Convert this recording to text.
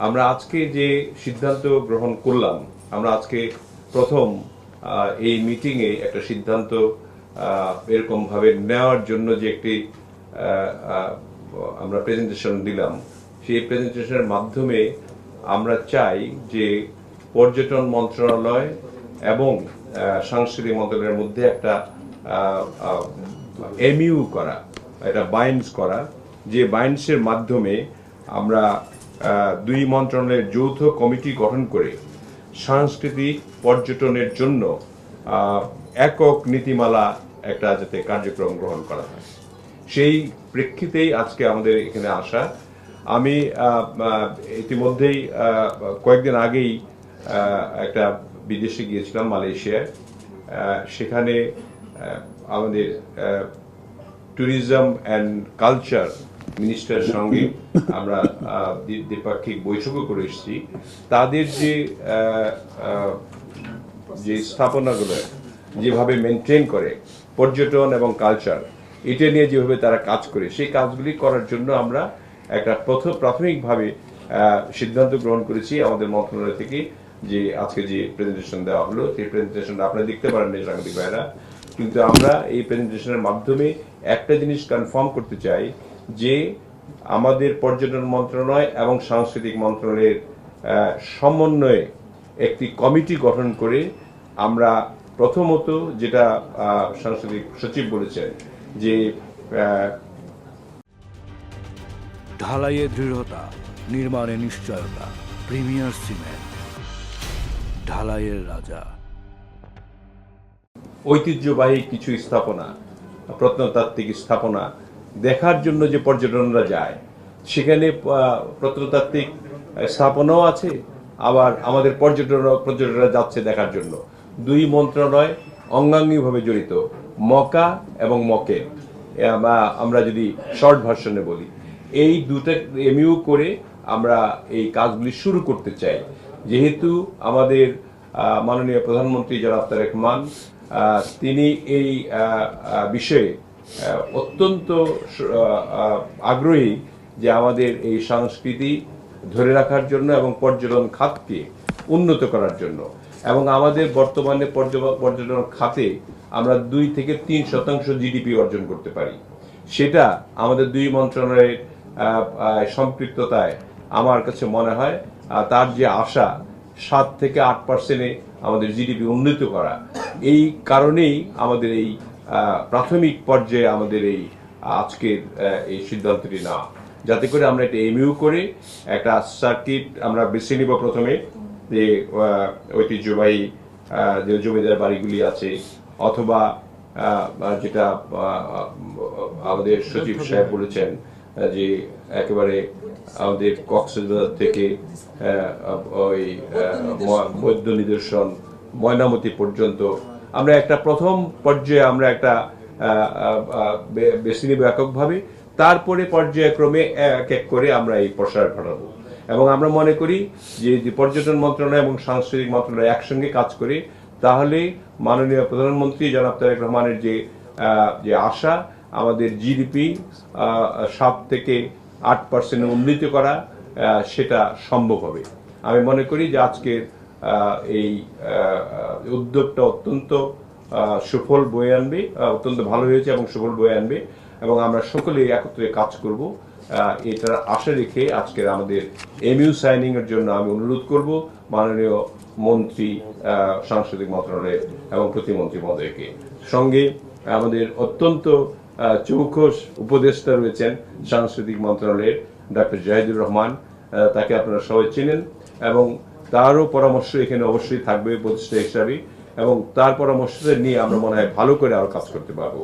আমরা আজকে যে সিদ্ধান্ত গ্রহণ করলাম, আমরা আজকে প্রথম এই মিটিংয়ে একটা সিদ্ধান্ত এরকম ভাবে নেওয়ার জন্য যে একটি আমরা প্রেজেন্টেশন দিলাম, সেই প্রেজেন্টেশনের মাধ্যমে আমরা চাই যে পর্যটন মন্ত্রণালয় এবং সাংস্কৃতিক মন্ত্রণালয়ের মধ্যে একটা এমইউ করা, একটা বাইন্ডস করা, যে বাইন্ডসের মাধ্যমে আমরা দুই মন্ত্রণালয়ের যৌথ কমিটি গঠন করে সাংস্কৃতিক পর্যটনের জন্য একক নীতিমালা একটা যাতে কার্যক্রম গ্রহণ করা হয়, সেই প্রেক্ষিতেই আজকে আমাদের এখানে আসা। আমি ইতিমধ্যেই কয়েকদিন আগেই একটা বিদেশে গিয়েছিলাম, মালয়েশিয়ায়। সেখানে আমাদের ট্যুরিজম অ্যান্ড কালচার মিনিস্টারের সঙ্গে আমরা দ্বিপাক্ষিক বৈঠকও করে এসেছি। তাদের যে স্থাপনাগুলো যেভাবে মেনটেন করে পর্যটন এবং কালচার, এটা নিয়ে যেভাবে তারা কাজ করে, সেই কাজগুলি করার জন্য আমরা একটা প্রাথমিকভাবে সিদ্ধান্ত গ্রহণ করেছি আমাদের মন্ত্রণালয় থেকে, যে আজকে যে প্রেজেন্টেশন দেওয়া হলো, সেই প্রেজেন্টেশনটা আপনারা দেখতে পারেন সাংবাদিক ভাইরা, কিন্তু আমরা এই প্রেজেন্টেশনের মাধ্যমে একটা জিনিস কনফার্ম করতে চাই যে আমাদের পর্যটন মন্ত্রণালয় এবং সাংস্কৃতিক মন্ত্রণালয়ের সমন্বয়ে একটি কমিটি গঠন করে আমরা প্রথমত, যেটা সাংস্কৃতিক সচিব বলেছেন, যে ঢালাইয়ে দৃঢ়তা, নির্মাণে নিশ্চয়তা, প্রিমিয়ার সিমেন্ট, ঢালাইয়ের রাজা। ঐতিহ্যবাহী কিছু স্থাপনা, প্রত্নতাত্ত্বিক স্থাপনা দেখার জন্য যে পর্যটনরা যায়, সেখানে প্রত্নতাত্ত্বিক স্থাপনাও আছে, আবার আমাদের পর্যটকরা যাচ্ছে দেখার জন্য। দুই মন্ত্রণালয় অঙ্গাঙ্গিভাবে জড়িত, মকা এবং মকে, আমরা যদি শর্ট ভার্সনে বলি, এই দুটো এমইউ করে আমরা এই কাজগুলি শুরু করতে চাই। যেহেতু আমাদের মাননীয় প্রধানমন্ত্রী জনাব তারেক রহমান, তিনি এই বিষয়ে অত্যন্ত আগ্রহী যে আমাদের এই সংস্কৃতি ধরে রাখার জন্য এবং পর্যটন খাতকে উন্নত করার জন্য, এবং আমাদের বর্তমানে পর্যটন খাতে আমরা 2 থেকে 3% জিডিপি অর্জন করতে পারি। সেটা আমাদের দুই মন্ত্রণালয়ের সম্পৃক্ততায় আমার কাছে মনে হয় তার যে আশা 7 থেকে 8% আমাদের জিডিপি উন্নীত করা, এই কারণেই আমাদের এই প্রাথমিক পর্যায়ে আমাদের এই আজকের এই সিদ্ধান্তটি নেওয়া, যাতে করে আমরা এটা এমইউ করে একটা সার্কিট আমরা বেছে নিব। প্রথমে যে ঐতিহ্যবাহী যে জমিদার বাড়িগুলি আছে, অথবা যেটা আমাদের সচিব সাহেব বলেছেন যে একেবারে আমাদের কক্সবাজার থেকে ওই মধ্য নিদর্শন ময়নামতি পর্যন্ত আমরা একটা প্রথম পর্যায়ে আমরা একটা বেছে নিব এককভাবে, তারপরে পর্যায়ক্রমে এক এক করে আমরা এই প্রসার ঘটাবো। এবং আমরা মনে করি যে পর্যটন মন্ত্রণালয় এবং সাংস্কৃতিক মন্ত্রণালয় একসঙ্গে কাজ করে, তাহলে মাননীয় প্রধানমন্ত্রী জনাব তারেক রহমানের যে আশা, আমাদের জিডিপি 7 থেকে 8% উন্নীত করা, সেটা সম্ভব হবে। আমি মনে করি যে আজকের এই উদ্যোগটা অত্যন্ত সুফল বয়ে আনবে, অত্যন্ত ভালো হয়েছে এবং সুফল বয়ে আনবে, এবং আমরা সকলে একত্রে কাজ করব, এটার আশা রেখে আজকের আমাদের এমইউ সাইনিং এর জন্য আমি অনুরোধ করব মাননীয় মন্ত্রী, সাংস্কৃতিক মন্ত্রণালয় এবং প্রতিমন্ত্রী মহোদয়কে। সঙ্গে আমাদের অত্যন্ত চৌখস উপদেষ্টা রয়েছেন সাংস্কৃতিক মন্ত্রণালয়ের ডক্টর জাহিদুর রহমান, তাকে আপনারা সবাই চেনেন, এবং তারও পরামর্শ এখানে অবশ্যই থাকবে উপদেষ্টা হিসাবে, এবং তার পরামর্শ নিয়ে আমরা মনে হয় ভালো করে আরো কাজ করতে পারবো।